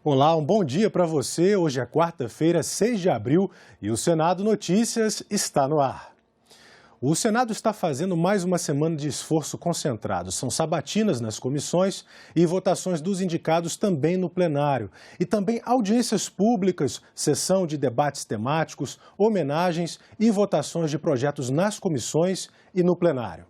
Olá, um bom dia para você. Hoje é quarta-feira, 6 de abril, e o Senado Notícias está no ar. O Senado está fazendo mais uma semana de esforço concentrado. São sabatinas nas comissões e votações dos indicados também no plenário. E também audiências públicas, sessão de debates temáticos, homenagens e votações de projetos nas comissões e no plenário.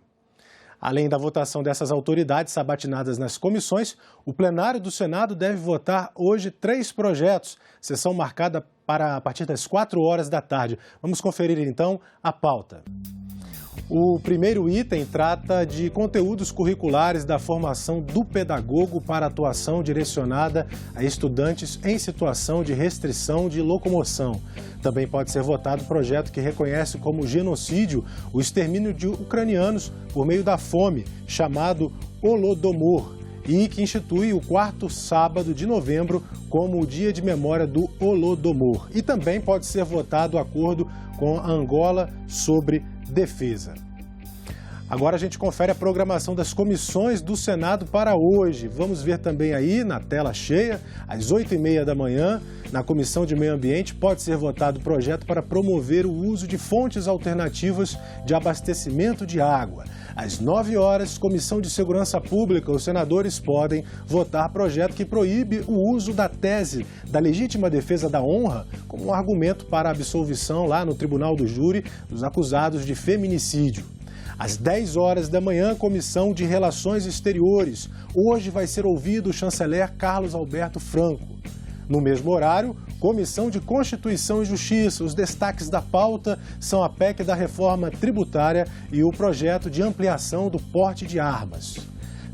Além da votação dessas autoridades sabatinadas nas comissões, o plenário do Senado deve votar hoje 3 projetos. Sessão marcada para a partir das 4 horas da tarde. Vamos conferir então a pauta. O primeiro item trata de conteúdos curriculares da formação do pedagogo para atuação direcionada a estudantes em situação de restrição de locomoção. Também pode ser votado o projeto que reconhece como genocídio o extermínio de ucranianos por meio da fome, chamado Holodomor, e que institui o 4º sábado de novembro como o Dia de Memória do Holodomor. E também pode ser votado o acordo com a Angola sobre defesa. Agora a gente confere a programação das comissões do Senado para hoje. Vamos ver também aí na tela cheia, às 8h30 da manhã, na Comissão de Meio Ambiente, pode ser votado o projeto para promover o uso de fontes alternativas de abastecimento de água. Às 9 horas, Comissão de Segurança Pública, os senadores podem votar projeto que proíbe o uso da tese da legítima defesa da honra como um argumento para a absolvição lá no Tribunal do Júri dos acusados de feminicídio. Às 10 horas da manhã, Comissão de Relações Exteriores. Hoje vai ser ouvido o chanceler Carlos Alberto Franco. No mesmo horário, Comissão de Constituição e Justiça. Os destaques da pauta são a PEC da reforma tributária e o projeto de ampliação do porte de armas.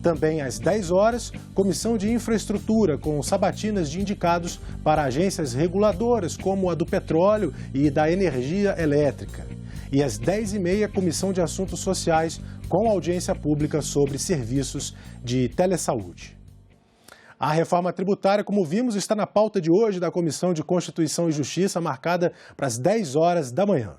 Também às 10 horas, Comissão de Infraestrutura, com sabatinas de indicados para agências reguladoras, como a do petróleo e da energia elétrica. E às 10h30, Comissão de Assuntos Sociais, com audiência pública sobre serviços de telesaúde. A reforma tributária, como vimos, está na pauta de hoje da Comissão de Constituição e Justiça, marcada para as 10 horas da manhã.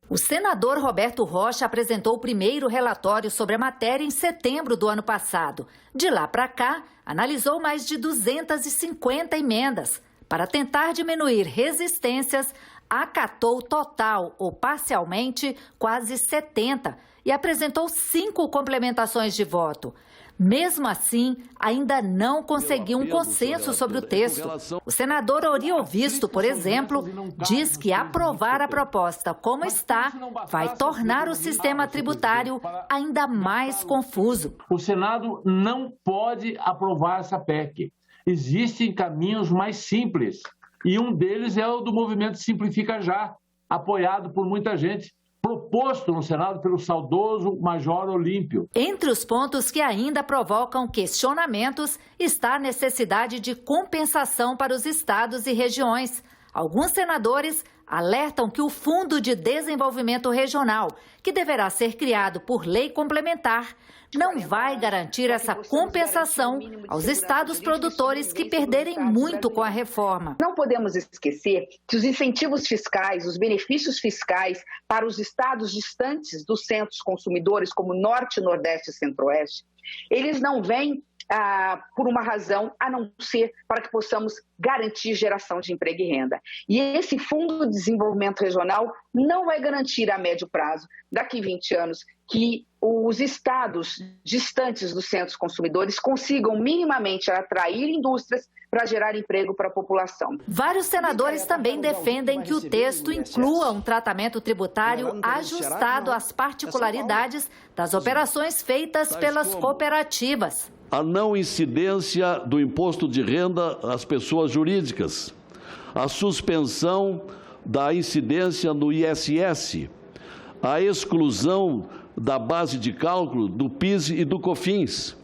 O senador Roberto Rocha apresentou o primeiro relatório sobre a matéria em setembro do ano passado. De lá para cá, analisou mais de 250 emendas. Para tentar diminuir resistências, acatou total ou parcialmente quase 70 e apresentou 5 complementações de voto. Mesmo assim, ainda não conseguiu um consenso sobre o texto. O senador Oriovisto, por exemplo, diz que aprovar a proposta como está vai tornar o sistema tributário ainda mais confuso. O Senado não pode aprovar essa PEC. Existem caminhos mais simples. E um deles é o do movimento Simplifica Já, apoiado por muita gente, proposto no Senado pelo saudoso Major Olímpio. Entre os pontos que ainda provocam questionamentos está a necessidade de compensação para os estados e regiões. Alguns senadores alertam que o Fundo de Desenvolvimento Regional, que deverá ser criado por lei complementar, não vai garantir essa compensação aos estados produtores que perderem muito com a reforma. Não podemos esquecer que os incentivos fiscais, os benefícios fiscais para os estados distantes dos centros consumidores, como Norte, Nordeste e Centro-Oeste, eles não vêm por uma razão a não ser para que possamos garantir geração de emprego e renda. E esse Fundo de Desenvolvimento Regional não vai garantir a médio prazo, daqui 20 anos, que os estados distantes dos centros consumidores consigam minimamente atrair indústrias para gerar emprego para a população. Vários senadores também defendem que o texto inclua um tratamento tributário ajustado às particularidades das operações feitas pelas cooperativas. A não incidência do imposto de renda às pessoas jurídicas, a suspensão da incidência no ISS, a exclusão da base de cálculo do PIS e do COFINS.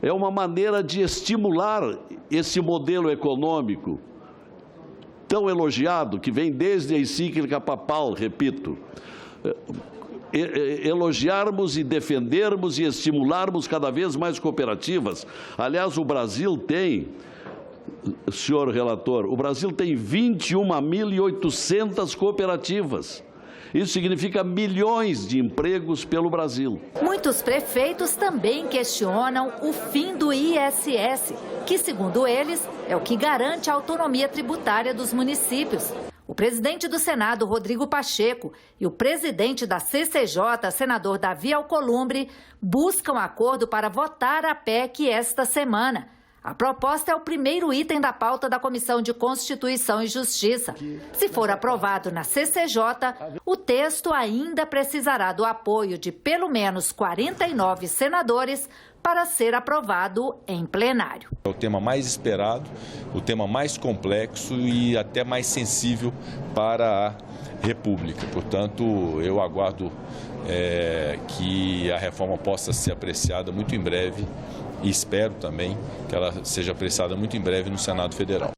É uma maneira de estimular esse modelo econômico tão elogiado, que vem desde a encíclica papal, repito, elogiarmos e defendermos e estimularmos cada vez mais cooperativas. Aliás, o Brasil tem, senhor relator, o Brasil tem 21.800 cooperativas. Isso significa milhões de empregos pelo Brasil. Muitos prefeitos também questionam o fim do ISS, que, segundo eles, é o que garante a autonomia tributária dos municípios. O presidente do Senado, Rodrigo Pacheco, e o presidente da CCJ, senador Davi Alcolumbre, buscam acordo para votar a PEC esta semana. A proposta é o primeiro item da pauta da Comissão de Constituição e Justiça. Se for aprovado na CCJ, o texto ainda precisará do apoio de pelo menos 49 senadores para ser aprovado em plenário. É o tema mais esperado, o tema mais complexo e até mais sensível para a República. Portanto, eu aguardo que a reforma possa ser apreciada muito em breve e espero também que ela seja apreciada muito em breve no Senado Federal.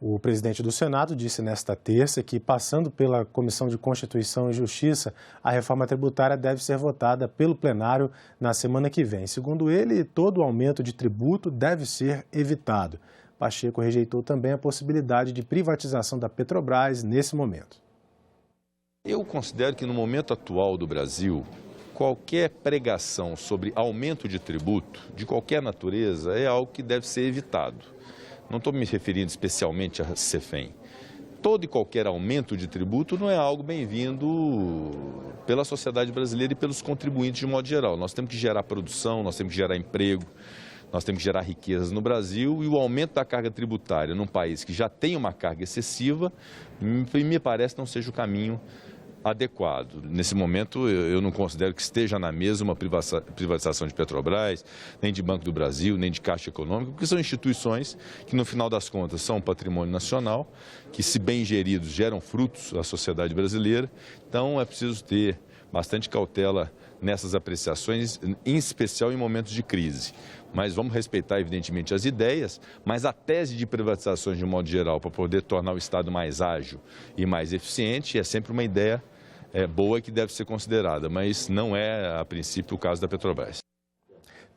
O presidente do Senado disse nesta terça que, passando pela Comissão de Constituição e Justiça, a reforma tributária deve ser votada pelo plenário na semana que vem. Segundo ele, todo aumento de tributo deve ser evitado. Pacheco rejeitou também a possibilidade de privatização da Petrobras nesse momento. Eu considero que no momento atual do Brasil, qualquer pregação sobre aumento de tributo, de qualquer natureza, é algo que deve ser evitado. Não estou me referindo especialmente a CEFEM. Todo e qualquer aumento de tributo não é algo bem-vindo pela sociedade brasileira e pelos contribuintes de modo geral. Nós temos que gerar produção, nós temos que gerar emprego, nós temos que gerar riquezas no Brasil, e o aumento da carga tributária num país que já tem uma carga excessiva, me parece não seja o caminho adequado. Nesse momento, eu não considero que esteja na mesa uma privatização de Petrobras, nem de Banco do Brasil, nem de Caixa Econômica, porque são instituições que, no final das contas, são um patrimônio nacional, que, se bem geridos, geram frutos à sociedade brasileira. Então, é preciso ter bastante cautela nessas apreciações, em especial em momentos de crise. Mas vamos respeitar, evidentemente, as ideias, mas a tese de privatizações, de um modo geral, para poder tornar o Estado mais ágil e mais eficiente, é sempre uma ideia boa que deve ser considerada, mas não é, a princípio, o caso da Petrobras.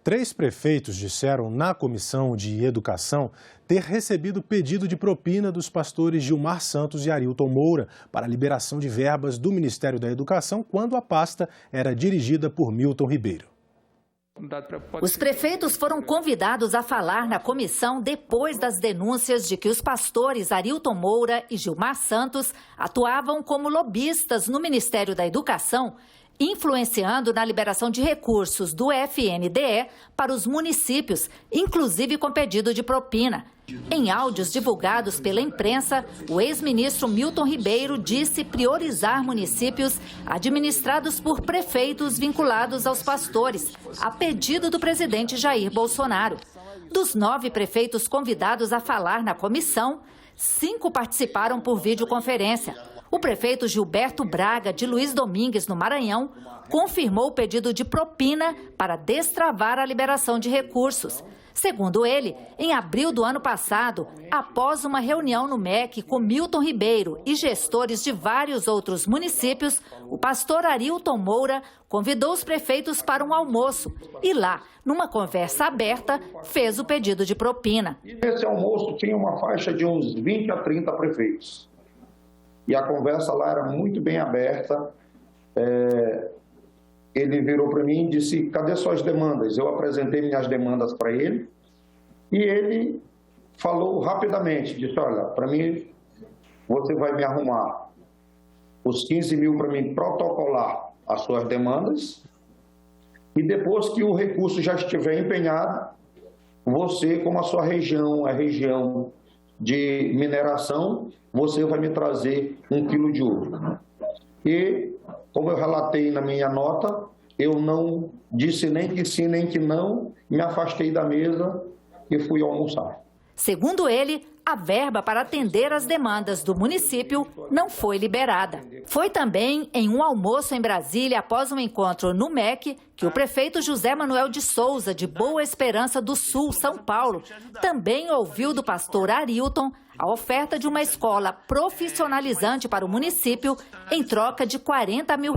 3 prefeitos disseram na Comissão de Educação ter recebido pedido de propina dos pastores Gilmar Santos e Arilton Moura para a liberação de verbas do Ministério da Educação quando a pasta era dirigida por Milton Ribeiro. Os prefeitos foram convidados a falar na comissão depois das denúncias de que os pastores Arilton Moura e Gilmar Santos atuavam como lobistas no Ministério da Educação, influenciando na liberação de recursos do FNDE para os municípios, inclusive com pedido de propina. Em áudios divulgados pela imprensa, o ex-ministro Milton Ribeiro disse priorizar municípios administrados por prefeitos vinculados aos pastores, a pedido do presidente Jair Bolsonaro. Dos 9 prefeitos convidados a falar na comissão, 5 participaram por videoconferência. O prefeito Gilberto Braga, de Luiz Domingues, no Maranhão, confirmou o pedido de propina para destravar a liberação de recursos. Segundo ele, em abril do ano passado, após uma reunião no MEC com Milton Ribeiro e gestores de vários outros municípios, o pastor Arilton Moura convidou os prefeitos para um almoço e lá, numa conversa aberta, fez o pedido de propina. Esse almoço tinha uma faixa de uns 20 a 30 prefeitos. E a conversa lá era muito bem aberta. Ele virou para mim e disse: cadê suas demandas? Eu apresentei minhas demandas para ele e ele falou rapidamente, disse: olha, para mim você vai me arrumar os 15 mil para mim protocolar as suas demandas e depois que o recurso já estiver empenhado, você, como a sua região, a região de mineração, você vai me trazer 1 quilo de ouro. E, como eu relatei na minha nota, eu não disse nem que sim, nem que não, me afastei da mesa e fui almoçar. Segundo ele, a verba para atender as demandas do município não foi liberada. Foi também em um almoço em Brasília, após um encontro no MEC, que o prefeito José Manuel de Souza, de Boa Esperança do Sul, São Paulo, também ouviu do pastor Arilton a oferta de uma escola profissionalizante para o município em troca de R$40 mil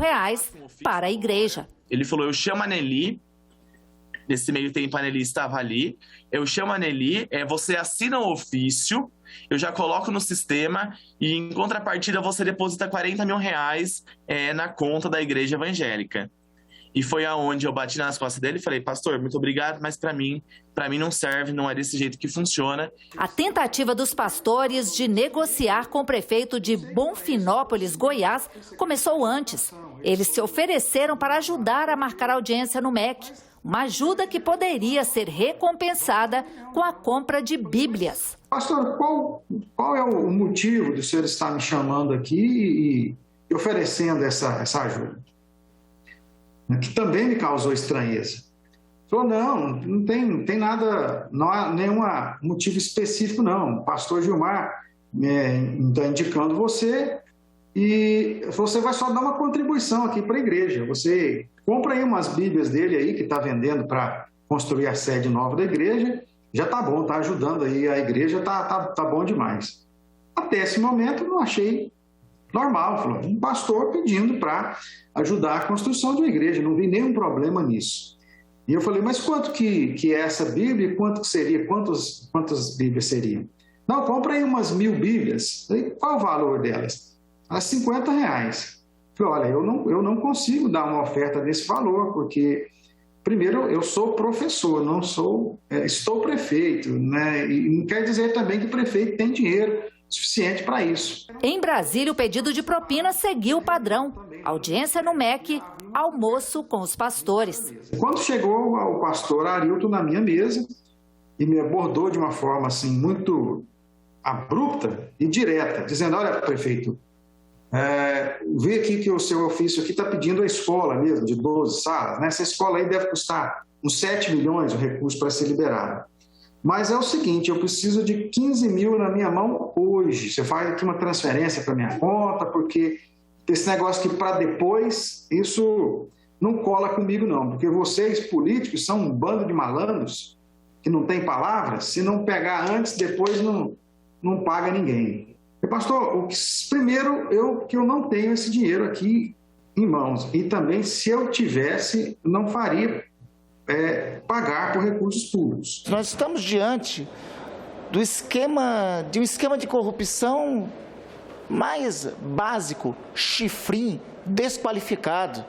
para a igreja. Ele falou: eu chamo a Nelly, nesse meio tempo a Nelly estava ali, eu chamo a Nelly, você assina o ofício eu já coloco no sistema e, em contrapartida, você deposita R$40 mil na conta da igreja evangélica. E foi aonde eu bati nas costas dele e falei, pastor, muito obrigado, mas para mim não serve, não é desse jeito que funciona. A tentativa dos pastores de negociar com o prefeito de Bonfinópolis, Goiás, começou antes. Eles se ofereceram para ajudar a marcar audiência no MEC, uma ajuda que poderia ser recompensada com a compra de Bíblias. Pastor, qual é o motivo do senhor estar me chamando aqui e oferecendo essa ajuda? Que também me causou estranheza. Falou, não tem nada, não há nenhum motivo específico, não. O pastor Gilmar está indicando você e você vai só dar uma contribuição aqui para a igreja. Você compra aí umas Bíblias dele aí, que está vendendo para construir a sede nova da igreja, já está bom, está ajudando aí a igreja, tá bom demais. Até esse momento eu não achei normal, falou, um pastor pedindo para ajudar a construção de uma igreja, não vi nenhum problema nisso. E eu falei, mas quanto que é essa Bíblia, quanto que seria, quantas Bíblias seriam? Não, compra aí umas 1000 Bíblias. Falei, qual o valor delas? R$50. Falei, olha, eu não consigo dar uma oferta desse valor, porque, primeiro, eu sou professor, não estou prefeito, né? E não quer dizer também que o prefeito tem dinheiro suficiente para isso. Em Brasília, o pedido de propina seguiu o padrão. Audiência no MEC, almoço com os pastores. Quando chegou o pastor Arilton na minha mesa e me abordou de uma forma assim muito abrupta e direta, dizendo, olha, prefeito, vi aqui que o seu ofício aqui está pedindo a escola mesmo, de 12 salas, né? Essa escola aí deve custar uns 7 milhões de recursos para ser liberado. Mas é o seguinte, eu preciso de 15 mil na minha mão hoje. Você faz aqui uma transferência para minha conta, porque esse negócio que para depois, isso não cola comigo não. Porque vocês, políticos, são um bando de malandros que não tem palavras. Se não pegar antes, depois não paga ninguém. E, pastor, primeiro, que eu não tenho esse dinheiro aqui em mãos. E também, se eu tivesse, não faria pagar por recursos públicos. Nós estamos diante de um esquema de corrupção mais básico, chifrinho, desqualificado.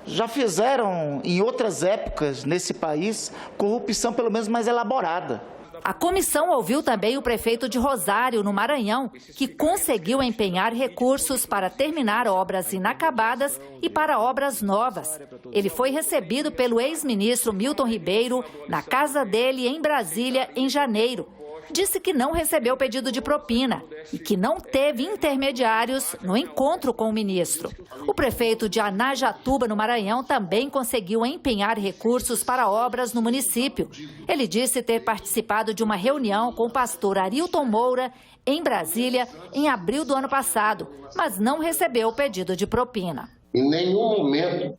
Já fizeram em outras épocas nesse país corrupção pelo menos mais elaborada. A comissão ouviu também o prefeito de Rosário, no Maranhão, que conseguiu empenhar recursos para terminar obras inacabadas e para obras novas. Ele foi recebido pelo ex-ministro Milton Ribeiro na casa dele em Brasília em janeiro. Disse que não recebeu pedido de propina e que não teve intermediários no encontro com o ministro. O prefeito de Anajatuba, no Maranhão, também conseguiu empenhar recursos para obras no município. Ele disse ter participado de uma reunião com o pastor Arilton Moura, em Brasília, em abril do ano passado, mas não recebeu o pedido de propina. Em nenhum momento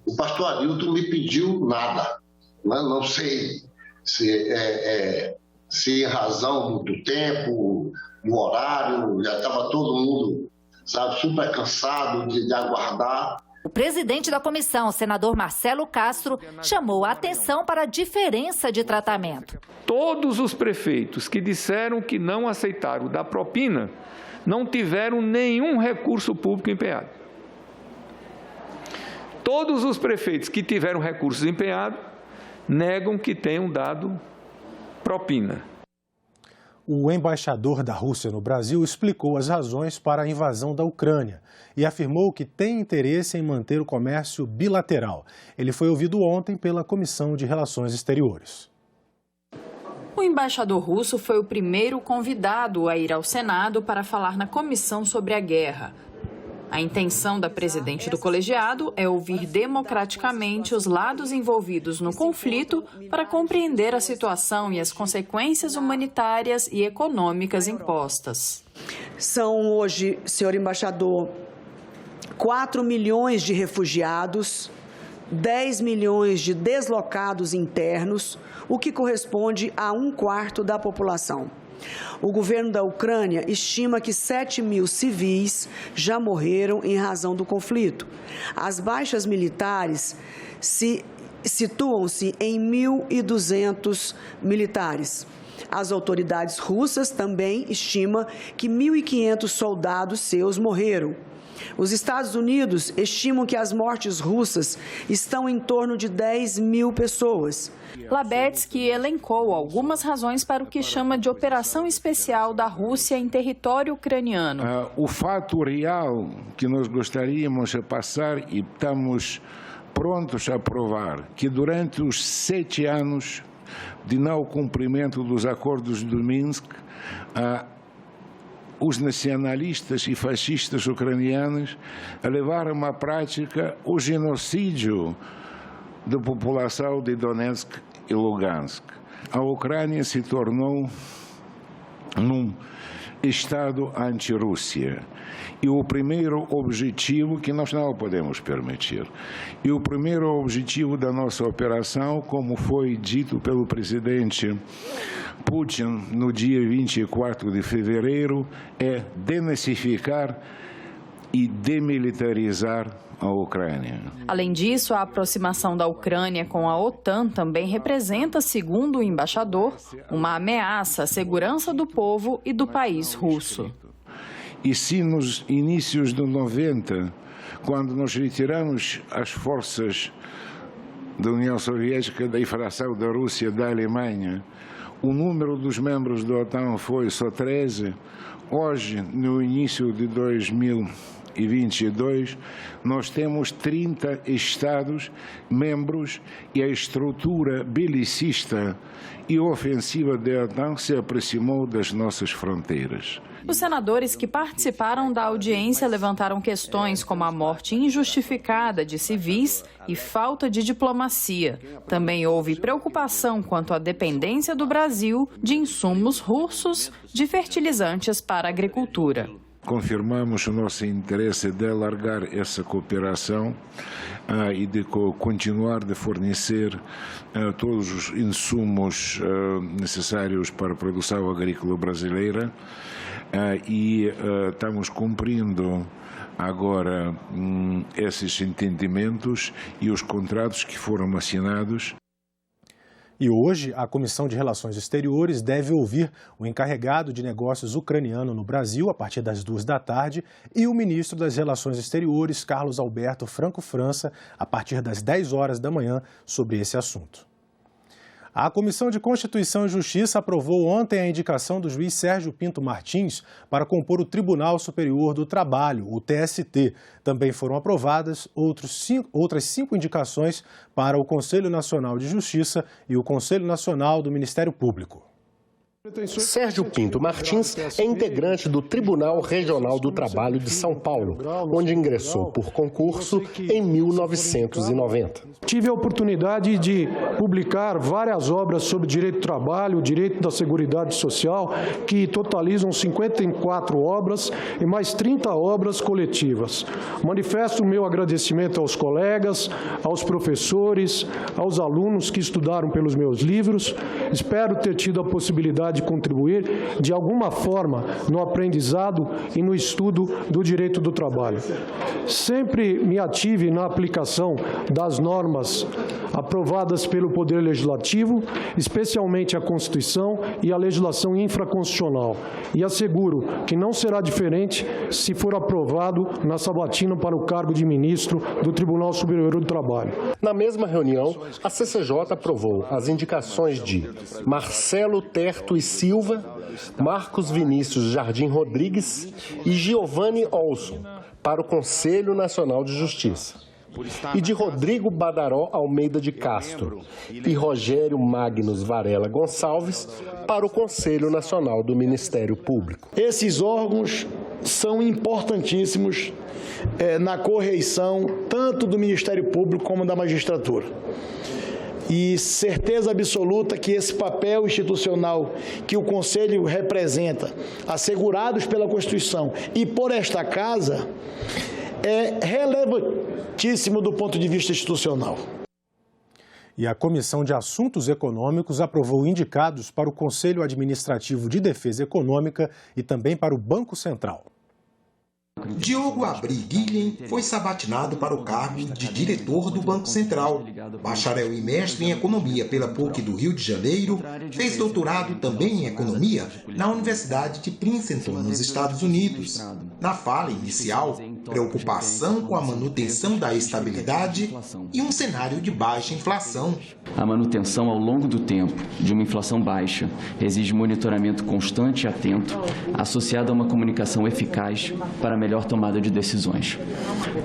o pastor Arilton me pediu nada. Não sei se em razão do tempo, do horário, já estava todo mundo, super cansado de aguardar. O presidente da comissão, o senador Marcelo Castro, chamou a atenção para a diferença de tratamento. Todos os prefeitos que disseram que não aceitaram da propina não tiveram nenhum recurso público empenhado. Todos os prefeitos que tiveram recursos empenhados negam que tenham dado propina. O embaixador da Rússia no Brasil explicou as razões para a invasão da Ucrânia e afirmou que tem interesse em manter o comércio bilateral. Ele foi ouvido ontem pela Comissão de Relações Exteriores. O embaixador russo foi o primeiro convidado a ir ao Senado para falar na comissão sobre a guerra. A intenção da presidente do colegiado é ouvir democraticamente os lados envolvidos no conflito para compreender a situação e as consequências humanitárias e econômicas impostas. São hoje, senhor embaixador, 4 milhões de refugiados, 10 milhões de deslocados internos, o que corresponde a 1/4 da população. O governo da Ucrânia estima que 7 mil civis já morreram em razão do conflito. As baixas militares situam-se em 1.200 militares. As autoridades russas também estimam que 1.500 soldados seus morreram. Os Estados Unidos estimam que as mortes russas estão em torno de 10 mil pessoas. Labetsky elencou algumas razões para o que chama de operação especial da Rússia em território ucraniano. O fato real que nós gostaríamos de passar e estamos prontos a provar que durante os 7 anos de não cumprimento dos acordos de Minsk, os nacionalistas e fascistas ucranianos levaram à prática o genocídio da população de Donetsk e Lugansk. A Ucrânia se tornou um Estado anti-Rússia. E o primeiro objetivo que nós não podemos permitir. E o primeiro objetivo da nossa operação, como foi dito pelo presidente Putin no dia 24 de fevereiro, é denazificar e demilitarizar a Ucrânia. Além disso, a aproximação da Ucrânia com a OTAN também representa, segundo o embaixador, uma ameaça à segurança do povo e do país russo. E se nos inícios dos 90, quando nós retiramos as forças da União Soviética da fração da Rússia da Alemanha, o número dos membros da OTAN foi só 13, hoje, no início de 2022, nós temos 30 Estados membros e a estrutura belicista e ofensiva da OTAN se aproximou das nossas fronteiras. Os senadores que participaram da audiência levantaram questões como a morte injustificada de civis e falta de diplomacia. Também houve preocupação quanto à dependência do Brasil de insumos russos de fertilizantes para a agricultura. Confirmamos o nosso interesse de alargar essa cooperação e de continuar de fornecer todos os insumos necessários para a produção agrícola brasileira e estamos cumprindo agora esses entendimentos e os contratos que foram assinados. E hoje, a Comissão de Relações Exteriores deve ouvir o encarregado de negócios ucraniano no Brasil, a partir das 2 da tarde, e o ministro das Relações Exteriores, Carlos Alberto Franco França, a partir das 10 horas da manhã, sobre esse assunto. A Comissão de Constituição e Justiça aprovou ontem a indicação do juiz Sérgio Pinto Martins para compor o Tribunal Superior do Trabalho, o TST. Também foram aprovadas outras 5 indicações para o Conselho Nacional de Justiça e o Conselho Nacional do Ministério Público. Sérgio Pinto Martins é integrante do Tribunal Regional do Trabalho de São Paulo, onde ingressou por concurso em 1990. Tive a oportunidade de publicar várias obras sobre direito do trabalho, direito da Seguridade Social, que totalizam 54 obras e mais 30 obras coletivas. Manifesto o meu agradecimento aos colegas, aos professores, aos alunos que estudaram pelos meus livros. Espero ter tido a possibilidade de contribuir de alguma forma no aprendizado e no estudo do direito do trabalho. Sempre me ative na aplicação das normas aprovadas pelo Poder Legislativo, especialmente a Constituição e a legislação infraconstitucional. E asseguro que não será diferente se for aprovado na sabatina para o cargo de ministro do Tribunal Superior do Trabalho. Na mesma reunião, a CCJ aprovou as indicações de Marcelo Terto e Silva, Marcos Vinícius Jardim Rodrigues e Giovanni Olson para o Conselho Nacional de Justiça, e de Rodrigo Badaró Almeida de Castro e Rogério Magnus Varela Gonçalves para o Conselho Nacional do Ministério Público. Esses órgãos são importantíssimos na correição tanto do Ministério Público como da magistratura. E certeza absoluta que esse papel institucional que o Conselho representa, assegurados pela Constituição e por esta Casa, é relevantíssimo do ponto de vista institucional. E a Comissão de Assuntos Econômicos aprovou indicados para o Conselho Administrativo de Defesa Econômica e também para o Banco Central. Diogo Abriguilhem foi sabatinado para o cargo de diretor do Banco Central. Bacharel e mestre em Economia pela PUC do Rio de Janeiro, fez doutorado também em Economia na Universidade de Princeton, nos Estados Unidos. Na fala inicial, preocupação com a manutenção da estabilidade e um cenário de baixa inflação. A manutenção ao longo do tempo de uma inflação baixa exige monitoramento constante e atento, associado a uma comunicação eficaz para a melhor tomada de decisões.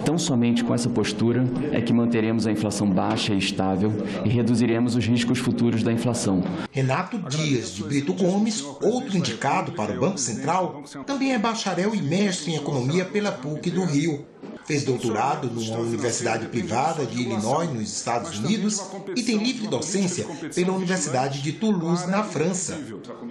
Tão somente com essa postura é que manteremos a inflação baixa e estável e reduziremos os riscos futuros da inflação. Renato Dias de Brito Gomes, outro indicado para o Banco Central, também é bacharel e mestre em Economia pela PUC do Rio. Fez doutorado numa universidade privada de Illinois, nos Estados Unidos, e tem livre docência pela Universidade de Toulouse, na França.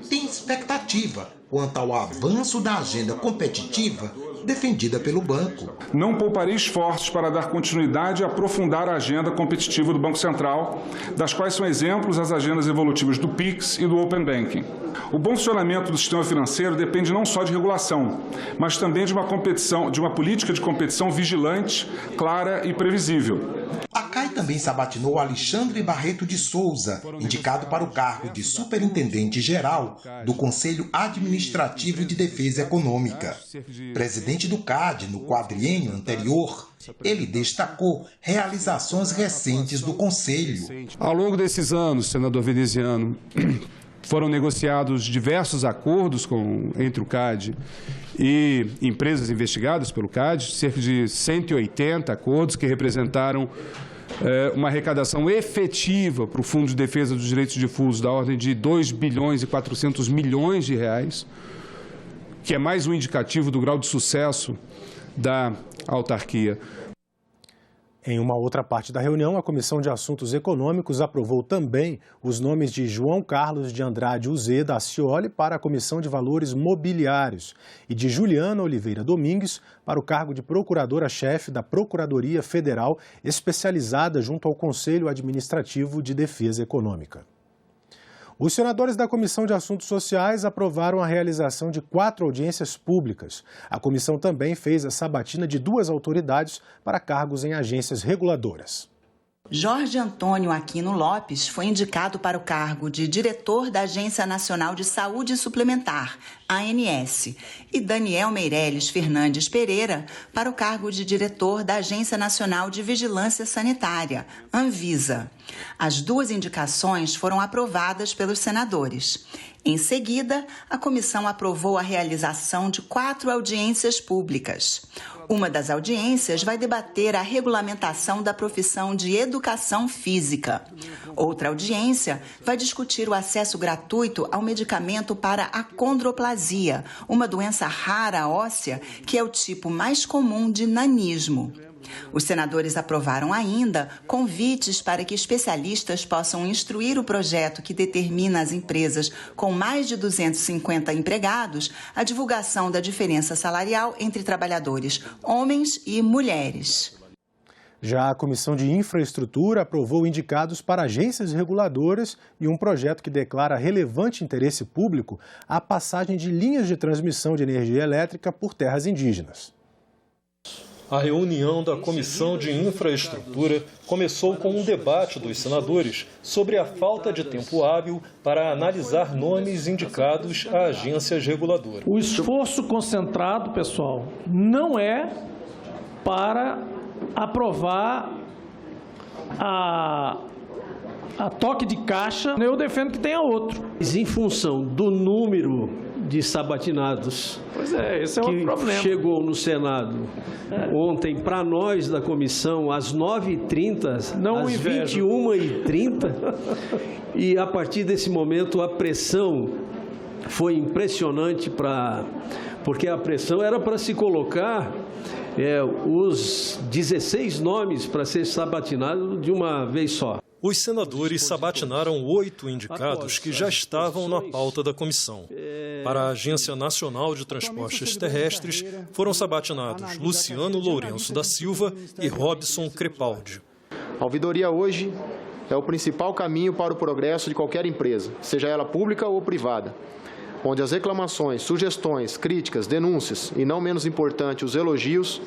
Tem expectativa quanto ao avanço da agenda competitiva defendida pelo banco. Não pouparei esforços para dar continuidade e aprofundar a agenda competitiva do Banco Central, das quais são exemplos as agendas evolutivas do PIX e do Open Banking. O bom funcionamento do sistema financeiro depende não só de regulação, mas também de uma política de competição vigilante, clara e previsível. A CAI também sabatinou Alexandre Barreto de Souza, indicado para o cargo de superintendente-geral do Conselho Administrativo de Defesa Econômica. Presidente do CAD no quadriênio anterior, ele destacou realizações recentes do Conselho. Ao longo desses anos, senador veneziano, foram negociados diversos acordos entre o CAD e empresas investigadas pelo CAD, cerca de 180 acordos que representaram uma arrecadação efetiva para o Fundo de Defesa dos Direitos Difusos da ordem de 2 bilhões e 400 milhões de reais, que é mais um indicativo do grau de sucesso da autarquia. Em uma outra parte da reunião, a Comissão de Assuntos Econômicos aprovou também os nomes de João Carlos de Andrade Uzeda Ascioli para a Comissão de Valores Mobiliários e de Juliana Oliveira Domingues para o cargo de Procuradora-Chefe da Procuradoria Federal especializada junto ao Conselho Administrativo de Defesa Econômica. Os senadores da Comissão de Assuntos Sociais aprovaram a realização de 4 audiências públicas. A comissão também fez a sabatina de 2 autoridades para cargos em agências reguladoras. Jorge Antônio Aquino Lopes foi indicado para o cargo de diretor da Agência Nacional de Saúde Suplementar, ANS, e Daniel Meirelles Fernandes Pereira para o cargo de diretor da Agência Nacional de Vigilância Sanitária, Anvisa. As 2 indicações foram aprovadas pelos senadores. Em seguida, a comissão aprovou a realização de 4 audiências públicas. Uma das audiências vai debater a regulamentação da profissão de educação física. Outra audiência vai discutir o acesso gratuito ao medicamento para a acondroplasia, uma doença rara óssea que é o tipo mais comum de nanismo. Os senadores aprovaram ainda convites para que especialistas possam instruir o projeto que determina às empresas com mais de 250 empregados a divulgação da diferença salarial entre trabalhadores homens e mulheres. Já a Comissão de Infraestrutura aprovou indicados para agências reguladoras e um projeto que declara relevante interesse público a passagem de linhas de transmissão de energia elétrica por terras indígenas. A reunião da Comissão de Infraestrutura começou com um debate dos senadores sobre a falta de tempo hábil para analisar nomes indicados a agências reguladoras. O esforço concentrado, pessoal, não é para aprovar a toque de caixa. Eu defendo que tenha outro. Em função do número de sabatinados esse é outro problema. Chegou no Senado ontem para nós da comissão às 9h30, às 21h30, e a partir desse momento a pressão foi impressionante, porque a pressão era para se colocar os 16 nomes para ser sabatinados de uma vez só. Os senadores sabatinaram 8 indicados que já estavam na pauta da comissão. Para a Agência Nacional de Transportes Terrestres, foram sabatinados Luciano Lourenço da Silva e Robson Crepaldi. A ouvidoria hoje é o principal caminho para o progresso de qualquer empresa, seja ela pública ou privada. onde as reclamações, sugestões, críticas, denúncias e, não menos importante, os elogios,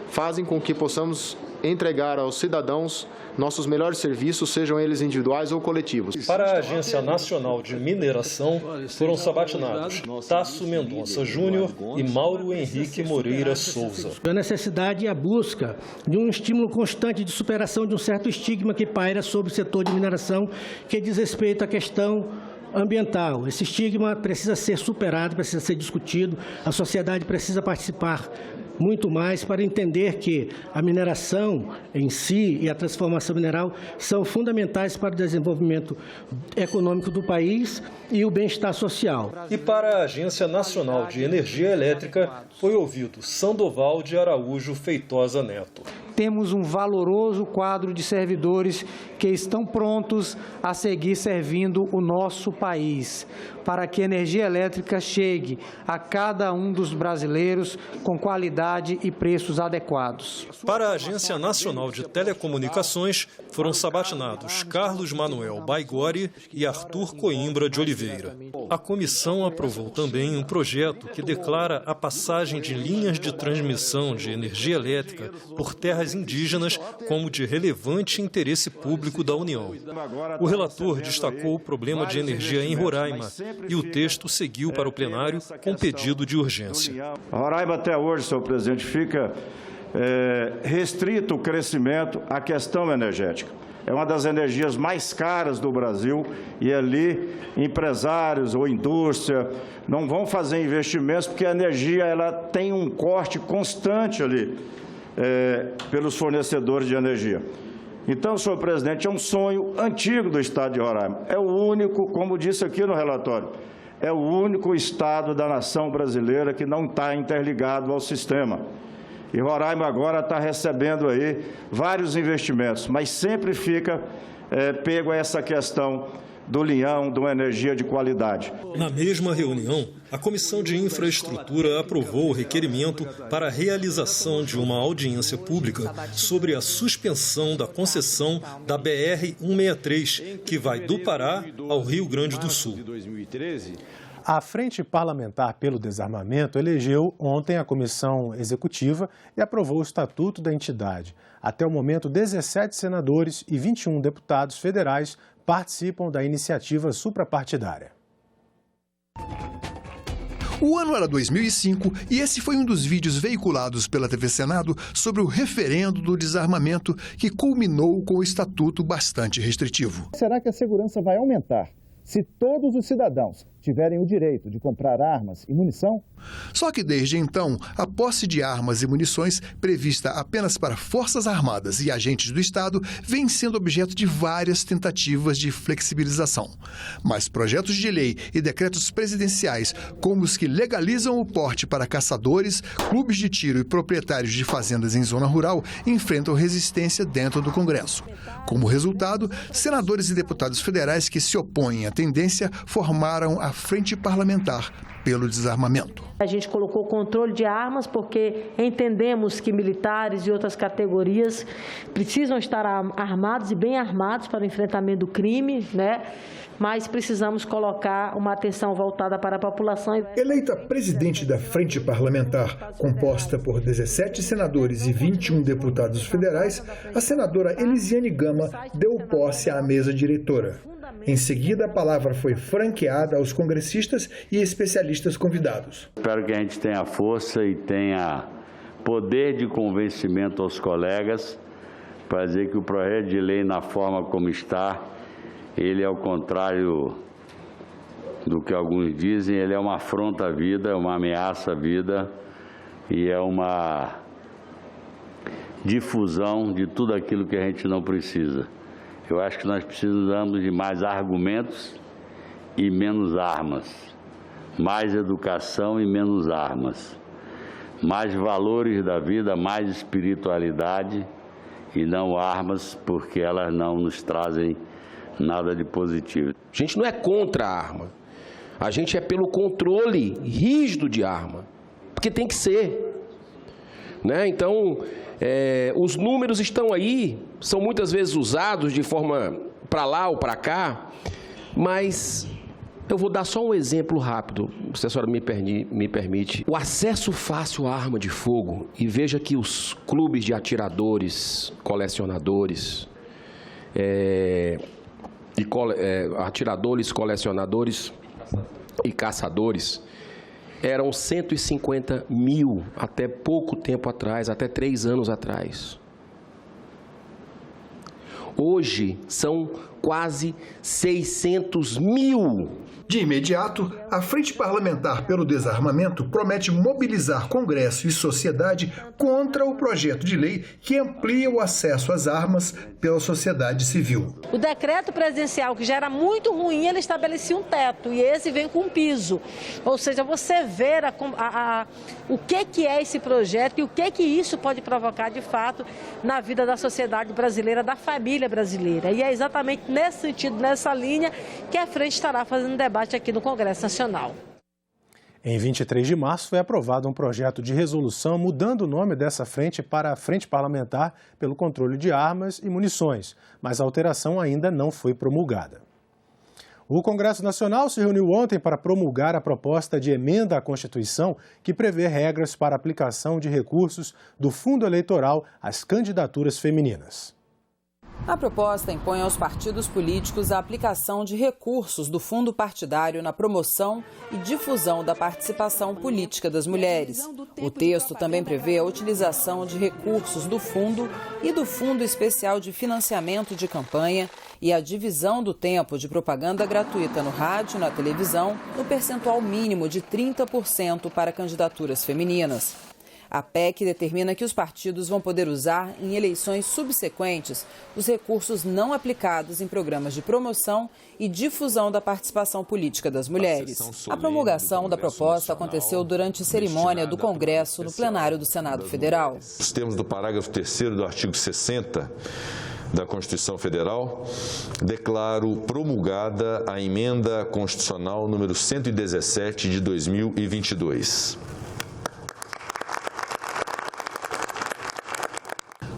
fazem com que possamos entregar aos cidadãos nossos melhores serviços, sejam eles individuais ou coletivos. Para a Agência Nacional de Mineração, foram sabatinados Tasso Mendonça Júnior e Mauro Henrique Moreira Souza. A necessidade e a busca de um estímulo constante de superação de um certo estigma que paira sobre o setor de mineração, que diz respeito à questão ambiental. Esse estigma precisa ser superado, precisa ser discutido, a sociedade precisa participar muito mais para entender que a mineração em si e a transformação mineral são fundamentais para o desenvolvimento econômico do país e o bem-estar social. E para a Agência Nacional de Energia Elétrica, foi ouvido Sandoval de Araújo Feitosa Neto. Temos um valoroso quadro de servidores que estão prontos a seguir servindo o nosso país, para que a energia elétrica chegue a cada um dos brasileiros com qualidade e preços adequados. Para a Agência Nacional de Telecomunicações, foram sabatinados Carlos Manuel Baigori e Arthur Coimbra de Oliveira. A comissão aprovou também um projeto que declara a passagem de linhas de transmissão de energia elétrica por terras indígenas como de relevante interesse público da União. O relator destacou o problema de energia em Roraima e o texto seguiu para o plenário com pedido de urgência. Roraima até hoje, senhor presidente, fica restrito o crescimento à questão energética. É uma das energias mais caras do Brasil e ali empresários ou indústria não vão fazer investimentos porque a energia ela tem um corte constante ali pelos fornecedores de energia. Então, senhor presidente, é um sonho antigo do estado de Roraima. É o único, como disse aqui no relatório, é o único estado da nação brasileira que não está interligado ao sistema. E Roraima agora está recebendo aí vários investimentos, mas sempre fica pego a essa questão do linhão, de uma energia de qualidade. Na mesma reunião, a Comissão de Infraestrutura aprovou o requerimento para a realização de uma audiência pública sobre a suspensão da concessão da BR-163, que vai do Pará ao Rio Grande do Sul. A Frente Parlamentar pelo Desarmamento elegeu ontem a comissão executiva e aprovou o estatuto da entidade. Até o momento, 17 senadores e 21 deputados federais participam da iniciativa suprapartidária. O ano era 2005 e esse foi um dos vídeos veiculados pela TV Senado sobre o referendo do desarmamento que culminou com o estatuto bastante restritivo. Será que a segurança vai aumentar se todos os cidadãos tiverem o direito de comprar armas e munição? Só que desde então, a posse de armas e munições prevista apenas para Forças Armadas e agentes do Estado vem sendo objeto de várias tentativas de flexibilização. Mas projetos de lei e decretos presidenciais, como os que legalizam o porte para caçadores, clubes de tiro e proprietários de fazendas em zona rural, enfrentam resistência dentro do Congresso. Como resultado, senadores e deputados federais que se opõem à tendência formaram a Frente Parlamentar pelo Desarmamento. A gente colocou controle de armas porque entendemos que militares e outras categorias precisam estar armados e bem armados para o enfrentamento do crime, mas precisamos colocar uma atenção voltada para a população. Eleita presidente da Frente Parlamentar, composta por 17 senadores e 21 deputados federais, a senadora Elisiane Gama deu posse à mesa diretora. Em seguida, a palavra foi franqueada aos congressistas e especialistas convidados. Espero que a gente tenha força e tenha poder de convencimento aos colegas para dizer que o projeto de lei, na forma como está, ele é ao contrário do que alguns dizem, ele é uma afronta à vida, é uma ameaça à vida e é uma difusão de tudo aquilo que a gente não precisa. Eu acho que nós precisamos de mais argumentos e menos armas, mais educação e menos armas, mais valores da vida, mais espiritualidade e não armas, porque elas não nos trazem nada de positivo. A gente não é contra a arma, a gente é pelo controle rígido de arma, porque tem que ser. Então, os números estão aí, são muitas vezes usados de forma para lá ou para cá, mas Eu vou dar só um exemplo rápido, se a senhora me permite. O acesso fácil à arma de fogo, e veja que os clubes de atiradores, colecionadores, atiradores, colecionadores e caçadores, eram 150 mil até pouco tempo atrás, até 3 anos atrás. Hoje são quase 600 mil. De imediato, a Frente Parlamentar pelo Desarmamento promete mobilizar Congresso e sociedade contra o projeto de lei que amplia o acesso às armas pela sociedade civil. O decreto presidencial, que já era muito ruim, ele estabelecia um teto e esse vem com um piso. Ou seja, você vê o que é esse projeto e o que isso pode provocar de fato na vida da sociedade brasileira, da família brasileira. E é exatamente nesse sentido, nessa linha, que a Frente estará fazendo debate aqui no Congresso Nacional. Em 23 de março foi aprovado um projeto de resolução mudando o nome dessa frente para a Frente Parlamentar pelo Controle de Armas e Munições, mas a alteração ainda não foi promulgada. O Congresso Nacional se reuniu ontem para promulgar a proposta de emenda à Constituição que prevê regras para a aplicação de recursos do fundo eleitoral às candidaturas femininas. A proposta impõe aos partidos políticos a aplicação de recursos do fundo partidário na promoção e difusão da participação política das mulheres. O texto também prevê a utilização de recursos do fundo e do Fundo Especial de Financiamento de Campanha e a divisão do tempo de propaganda gratuita no rádio e na televisão no percentual mínimo de 30% para candidaturas femininas. A PEC determina que os partidos vão poder usar em eleições subsequentes os recursos não aplicados em programas de promoção e difusão da participação política das mulheres. A promulgação da proposta aconteceu durante cerimônia do Congresso no plenário do Senado Federal. Os termos do parágrafo 3º do artigo 60 da Constituição Federal, declaro promulgada a emenda constitucional número 117 de 2022.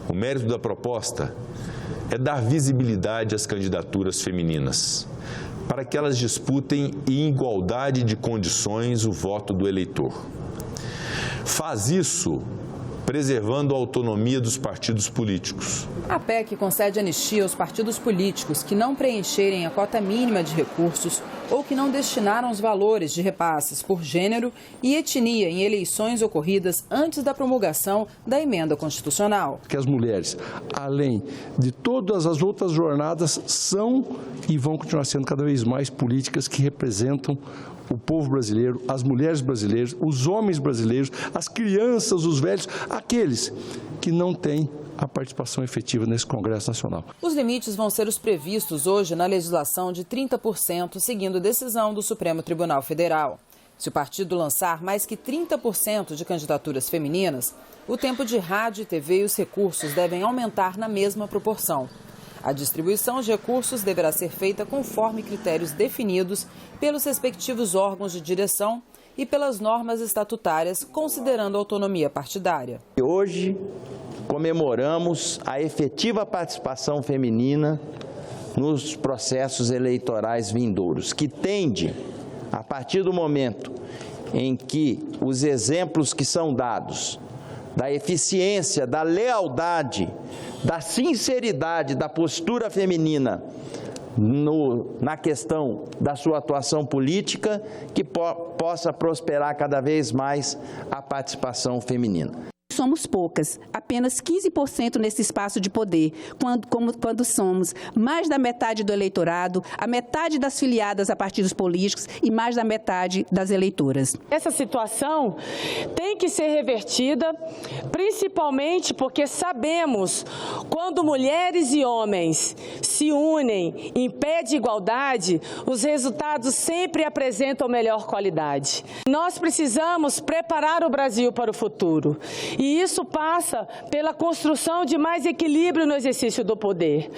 O mérito da proposta é dar visibilidade às candidaturas femininas, para que elas disputem em igualdade de condições o voto do eleitor. Faz isso preservando a autonomia dos partidos políticos. A PEC concede anistia aos partidos políticos que não preencherem a cota mínima de recursos ou que não destinaram os valores de repasses por gênero e etnia em eleições ocorridas antes da promulgação da emenda constitucional. Que as mulheres, além de todas as outras jornadas, são e vão continuar sendo cada vez mais políticas que representam o povo brasileiro, as mulheres brasileiras, os homens brasileiros, as crianças, os velhos, aqueles que não têm a participação efetiva nesse Congresso Nacional. Os limites vão ser os previstos hoje na legislação de 30%, seguindo decisão do Supremo Tribunal Federal. Se o partido lançar mais que 30% de candidaturas femininas, o tempo de rádio e TV e os recursos devem aumentar na mesma proporção. A distribuição de recursos deverá ser feita conforme critérios definidos pelos respectivos órgãos de direção e pelas normas estatutárias, considerando a autonomia partidária. Hoje comemoramos a efetiva participação feminina nos processos eleitorais vindouros, que tende, a partir do momento em que os exemplos que são dados da eficiência, da lealdade, da sinceridade da postura feminina na questão da sua atuação política, que possa prosperar cada vez mais a participação feminina. Somos poucas, apenas 15% nesse espaço de poder, quando somos mais da metade do eleitorado, a metade das filiadas a partidos políticos e mais da metade das eleitoras. Essa situação tem que ser revertida, principalmente porque sabemos quando mulheres e homens se unem em pé de igualdade, os resultados sempre apresentam melhor qualidade. Nós precisamos preparar o Brasil para o futuro. E isso passa pela construção de mais equilíbrio no exercício do poder.